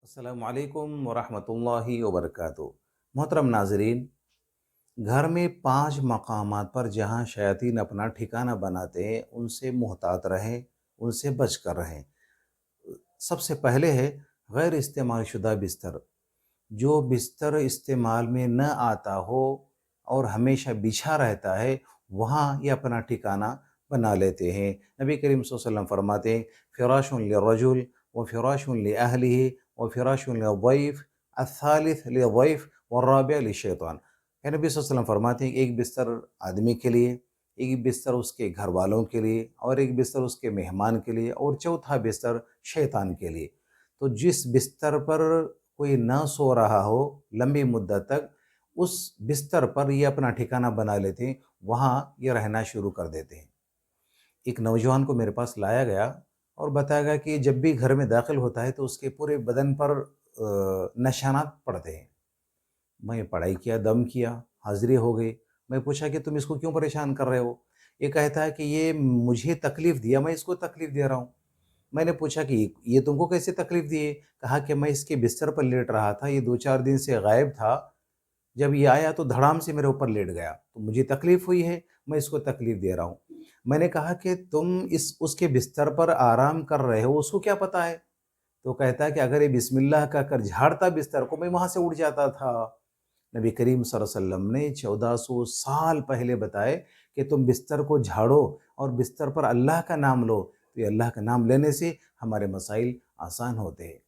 अस्सलामु अलैकुम वरहमतुल्लाहि वबरकातुहू। मोहतरम नाजरीन, घर में 5 मकामात पर जहाँ शयातीन अपना ठिकाना बनाते हैं उनसे मुहतात रहें, उनसे बच कर रहें। सबसे पहले है गैर इस्तेमाल शुदा बिस्तर। जो बिस्तर इस्तेमाल में न आता हो और हमेशा बिछा रहता है, वहाँ ये अपना ठिकाना बना लेते हैं। नबी करीम सल्लल्लाहु अलैहि वसल्लम फरमाते हैं, फ़िराशुन लिर्रजुल व फ़िराशुन लिअहलिही व फ़िराशुन लिज़्ज़ैफ़ अत्थालिथ लिज़्ज़ैफ़ वर्राबिअ लिश्शैतान। या नबी सल्लल्लाहु अलैहि वसल्लम फरमाते हैं कि एक बिस्तर आदमी के लिए, एक बिस्तर उसके घर वालों के लिए और एक बिस्तर उसके मेहमान के लिए और चौथा बिस्तर शैतान के लिए। तो जिस बिस्तर पर कोई ना सो रहा हो लंबी मुद्दत तक, उस बिस्तर पर ये अपना ठिकाना बना लेते हैं, वहाँ ये रहना शुरू कर देते हैं। एक नौजवान को मेरे पास लाया गया और बताया गया कि जब भी घर में दाखिल होता है तो उसके पूरे बदन पर निशानात पड़ते हैं। मैं पढ़ाई किया, दम किया, हाज़िरी हो गई। मैं पूछा कि तुम इसको क्यों परेशान कर रहे हो? ये कहता है कि ये मुझे तकलीफ़ दिया, मैं इसको तकलीफ़ दे रहा हूँ। मैंने पूछा कि ये तुमको कैसे तकलीफ़ दिए? कहा कि मैं इसके बिस्तर पर लेट रहा था, ये 2-4 दिन से गायब था। जब ये आया तो धड़ाम से मेरे ऊपर लेट गया, तो मुझे तकलीफ़ हुई है, मैं इसको तकलीफ़ दे रहा हूँ। मैंने कहा कि तुम इस उसके बिस्तर पर आराम कर रहे हो, उसको क्या पता है? तो कहता है कि अगर ये बिस्मिल्लाह कहकर झाड़ता बिस्तर को, मैं वहाँ से उठ जाता था। नबी करीम सल्लल्लाहु अलैहि वसल्लम ने 1400 साल पहले बताए कि तुम बिस्तर को झाड़ो और बिस्तर पर अल्लाह का नाम लो, तो ये अल्लाह का नाम लेने से हमारे मसाइल आसान होते हैं।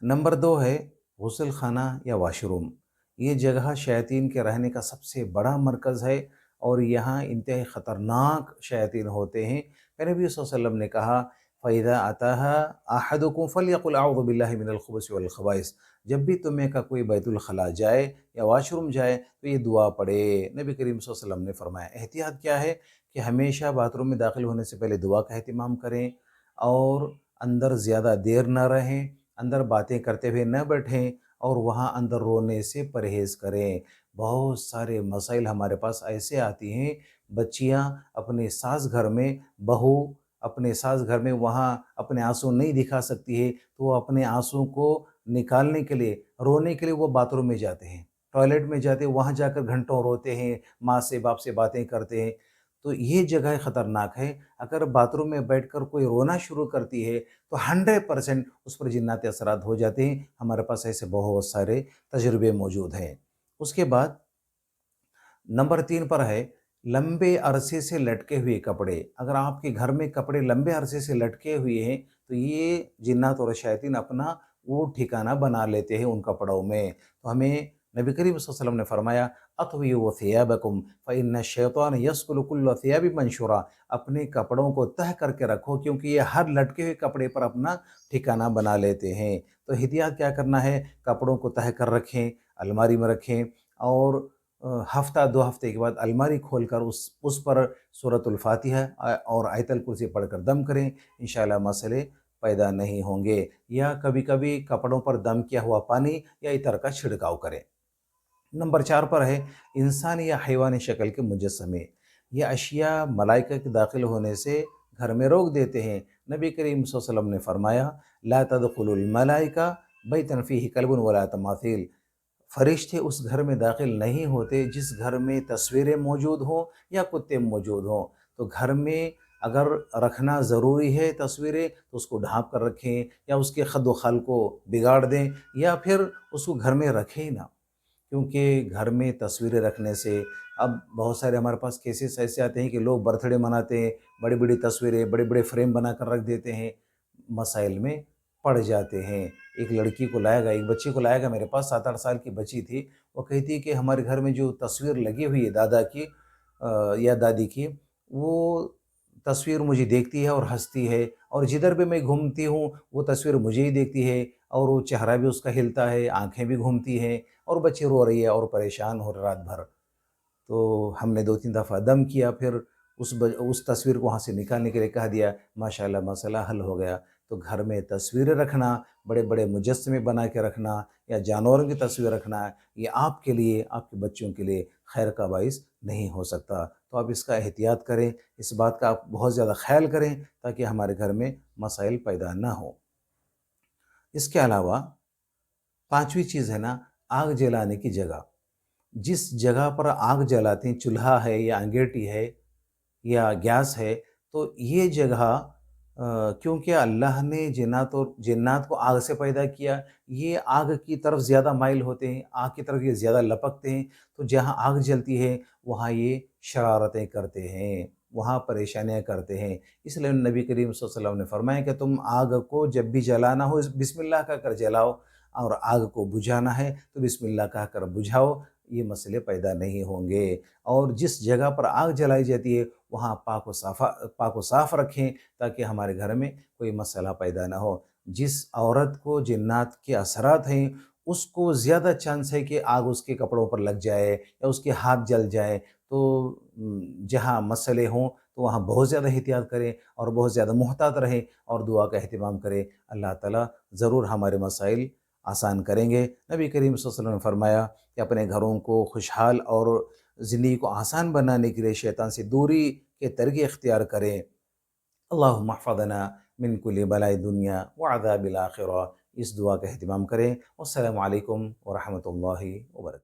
नंबर 2 है गुस्ल खाना या वाशरूम। ये जगह शैतान के रहने का सबसे बड़ा मरकज़ है और यहाँ इंतहाई ख़तरनाक शैतान होते हैं। मेरे नबी सल्लल्लाहु अलैहि वसल्लम ने कहा, फ़इज़ा अताहा अहदुकुम फ़लयक़ुल अऊज़ु बिल्लाहि मिनल खुबुसि वल ख़बाइस। जब भी तुम्हें का कोई बैतुल ख़ला जाए या वाशरूम जाए तो ये दुआ पढ़े। नबी करीम सल्लल्लाहु अलैहि वसल्लम ने फरमाया, एहतियात क्या है कि हमेशा बाथरूम में दाखिल होने से पहले दुआ का एहतिमाम करें और अंदर ज़्यादा देर न रहें, अंदर बातें करते हुए न बैठें और वहाँ अंदर रोने से परहेज़ करें। बहुत सारे मसाइल हमारे पास ऐसे आती हैं, बच्चियाँ अपने सास घर में, बहू अपने सास घर में वहाँ अपने आँसू नहीं दिखा सकती है, तो वो अपने आँसू को निकालने के लिए, रोने के लिए वो बाथरूम में जाते हैं, टॉयलेट में जाते हैं, वहाँ जाकर घंटों रोते हैं, माँ से बाप से बातें करते हैं। तो ये जगह ख़तरनाक है। अगर बाथरूम में बैठकर कोई रोना शुरू करती है तो 100% उस पर जिन्नाती असरात हो जाते हैं। हमारे पास ऐसे बहुत सारे तजुर्बे मौजूद हैं। उसके बाद नंबर 3 पर है लंबे अरसे से लटके हुए कपड़े। अगर आपके घर में कपड़े लंबे अरसे से लटके हुए हैं तो ये जिन्नात और शैतान अपना वो ठिकाना बना लेते हैं उन कपड़ों में। तो हमें नबी करीम सल्लल्लाहु अलैहि वसल्लम ने फरमाया, अत्वियु थियाबकुम फ़इन्न शैतान यस्कुलु कुल्ल थियाबि मंशूरा। अपने कपड़ों को तह करके रखो क्योंकि ये हर लटके हुए कपड़े पर अपना ठिकाना बना लेते हैं। तो एहतियात क्या करना है? कपड़ों को तह कर रखें, अलमारी में रखें और हफ़्ता 2 हफ़्ते के बाद अलमारी खोलकर उस पर सूरतुल फ़ातिहा और आयतल कुर्सी पढ़कर दम करें, इंशाअल्लाह मसले पैदा नहीं होंगे। या कभी-कभी कपड़ों पर दम किया हुआ पानी या इतर का छिड़काव करें। नंबर 4 पर है इंसान या हैवानी शक्ल के मुजस्समे। ये अशिया मलाइका के दाखिल होने से घर में रोक देते हैं। नबी करीम सल्लल्लाहु अलैहि वसल्लम ने फरमाया, ला तदखुलुल मलाइका बैतन फ़ीही कल्बुन वला तमासील। फरिश्ते उस घर में दाखिल नहीं होते जिस घर में तस्वीरें मौजूद हों या कुत्ते मौजूद हों। तो घर में अगर रखना ज़रूरी है तस्वीरें तो उसको ढाँप कर रखें या उसके खद व खल को बिगाड़ दें या फिर उसको घर में रखें ही ना। क्योंकि घर में तस्वीरें रखने से अब बहुत सारे हमारे पास केसेस ऐसे आते हैं कि लोग बर्थडे मनाते हैं, बड़ी-बड़ी तस्वीरें, बड़े-बड़े फ्रेम बनाकर रख देते हैं, मसाइल में पड़ जाते हैं। एक लड़की को लाया गया, एक बच्ची को लाया गया मेरे पास, 7-8 साल की बच्ची थी। वो कहती है कि हमारे घर में जो तस्वीर लगी हुई है दादा की या दादी की, वो तस्वीर मुझे देखती है और हँसती है और जिधर भी मैं घूमती हूँ, वो तस्वीर मुझे ही देखती है और वो चेहरा भी उसका हिलता है, आँखें भी घूमती हैं और बच्ची रो रही है और परेशान हो रात भर। तो हमने 2-3 दफ़ा दम किया, फिर उस तस्वीर को वहाँ से निकालने के लिए कह दिया, माशाअल्लाह मसला हल हो गया। तो घर में तस्वीरें रखना, बड़े-बड़े मुजस्समे बना के रखना या जानवरों की तस्वीर रखना, ये आपके लिए, आपके बच्चों के लिए खैर का बाइस नहीं हो सकता। तो आप इसका एहतियात करें, इस बात का आप बहुत ज़्यादा ख़याल करें ताकि हमारे घर में मसाइल पैदा ना हों। इसके अलावा पाँचवीं चीज़ है ना, आग जलाने की जगह। जिस जगह पर आग जलाते हैं, चूल्हा है या अंगीठी है या गैस है, तो ये जगह क्योंकि अल्लाह ने जिन्नात को आग से पैदा किया, ये आग की तरफ ज़्यादा माइल होते हैं, आग की तरफ ये ज़्यादा लपकते हैं, तो जहाँ आग जलती है, वहाँ ये शरारतें करते हैं, वहाँ परेशानियाँ करते हैं। इसलिए नबी करीम सल्लल्लाहु अलैहि वसल्लम ने फरमाया कि तुम आग को जब भी जलाना हो, बिस्मिल्लाह कहकर जलाओ, और आग को बुझाना है, तो बिस्मिल्लाह कहकर बुझाओ, ये मसले पैदा नहीं होंगे। और जिस जगह पर आग जलाई जाती है, वहाँ पाक व साफ़ रखें, ताकि हमारे घर में कोई मसला पैदा ना हो। जिस औरत को जिन्नात के असरात हैं, उसको ज़्यादा चांस है कि आग उसके कपड़ों पर लग जाए या उसके हाथ जल जाए। तो जहाँ मसले हों, तो वहाँ बहुत ज़्यादा एहतियात करें और बहुत ज़्यादा मुहतात रहें और दुआ का अहतमाम करें। अल्लाह ताला ज़रूर हमारे मसाइल आसान करेंगे। नबी करीम सल्लल्लाहु अलैहि वसल्लम ने फरमाया कि अपने घरों को खुशहाल और ज़िंदगी को आसान बनाने के लिए शैतान से दूरी के तरीक़े इख्तियार करें। अल्लाहुम्मा अहफ़ज़ना मिन कुल्लि बलाइ दुनिया व अज़ाबिल आखिरा। इस दुआ का एहतिमाम करें। वस्सलामु अलैकुम व रहमतुल्लाहि व बरकातहू।